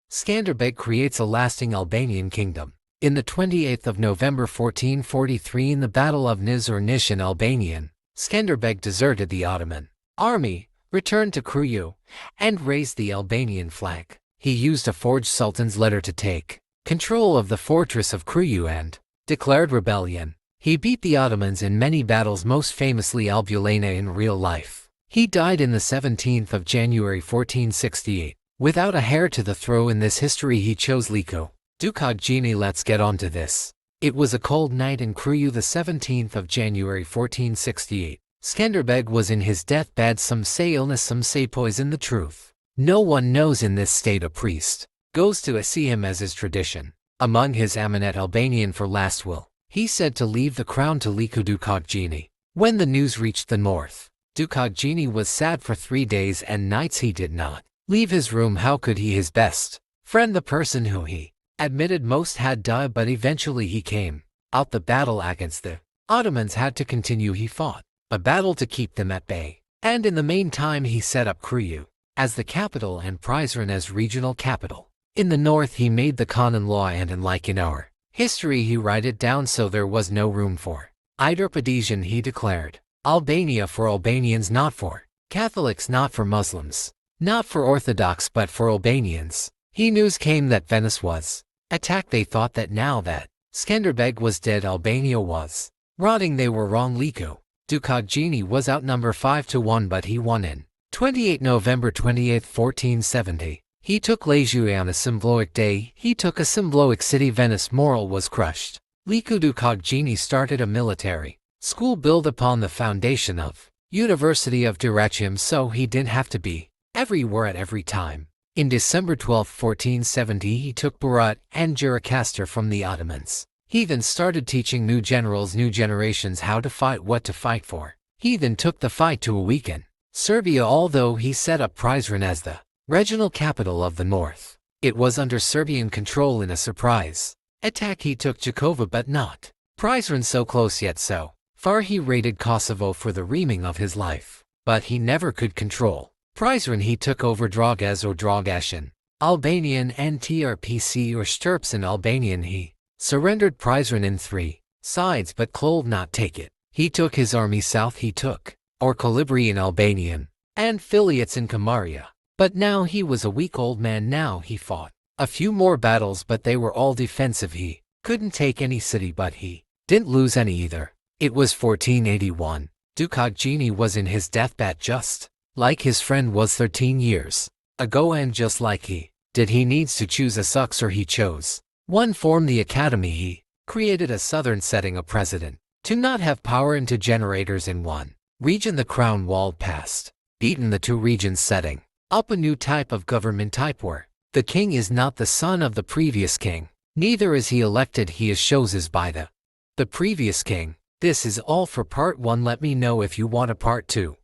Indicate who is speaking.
Speaker 1: Skanderbeg creates a lasting Albanian kingdom. In the 28th of November 1443 in the Battle of Niš or Nish in Albanian, Skanderbeg deserted the Ottoman army, returned to Krujë, and raised the Albanian flag. He used a forged sultan's letter to take control of the fortress of Krujë and declared rebellion. He beat the Ottomans in many battles, most famously Albulena in real life. He died in the 17th of January 1468. Without a hair to the throw in this history, he chose Liko Dukagjini. Let's get on to this. It was a cold night in Krujë, the 17th of January 1468. Skanderbeg was in his deathbed. Some say illness, some say poison. The truth no one knows. In this state a priest goes to see him as is tradition. Among his Amanet Albanian for last will, he said to leave the crown to Liko Dukagjini. When the news reached the north, Dukagjini was sad for 3 days and nights. He did not leave his room. How could he? His best friend, the person who he admitted most, had died, but eventually he came out. The battle against the Ottomans had to continue. He fought a battle to keep them at bay, and in the meantime he set up Krujë as the capital and Prizren as regional capital. In the north he made the canon law, and unlike in our history he write it down, so there was no room for interpretation. He declared Albania for Albanians, not for Catholics, not for Muslims, not for Orthodox, but for Albanians. He news came that Venice was attacked. They thought that now that Skanderbeg was dead, Albania was rotting. They were wrong. Liko Dukagjini was outnumbered 5-1, but he won in 28 November 28, 1470. He took Lajuë on a symbolic day. He took a symbolic city. Venice moral was crushed. Liko Dukagjini started a military school built upon the foundation of University of Dyrrhachium, so he didn't have to be everywhere at every time. In December 12, 1470 he took Berat and Gjirokastër from the Ottomans. He then started teaching new generals, new generations, how to fight, what to fight for. He then took the fight to a week in Serbia, although he set up Prizren as the regional capital of the north. It was under Serbian control. In a surprise attack he took Jakova, but not Prizren. So close yet so far. He raided Kosovo for the reaming of his life, but he never could control Prizren. He took over Dragaz or Dragash Albanian and Trpc or Sturps in Albanian. He surrendered Prizren in 3 sides, but could not take it. He took his army south. He took or Kolibri in Albanian and Filiates in Kamaria. But now he was a weak old man. Now he fought a few more battles, but they were all defensive. He couldn't take any city, but he didn't lose any either. It was 1481. Dukagjini was in his deathbed, just like his friend was 13 years ago, and just like he did. He needs to choose a successor. He chose one. Formed the academy. He created a southern setting, a president to not have power, into generators in one region. The crown walled past, beaten the 2 regions, setting up a new type of government type where the king is not the son of the previous king, neither is he elected. He is chosen by the previous king. This is all for part 1. Let me know if you want a part 2.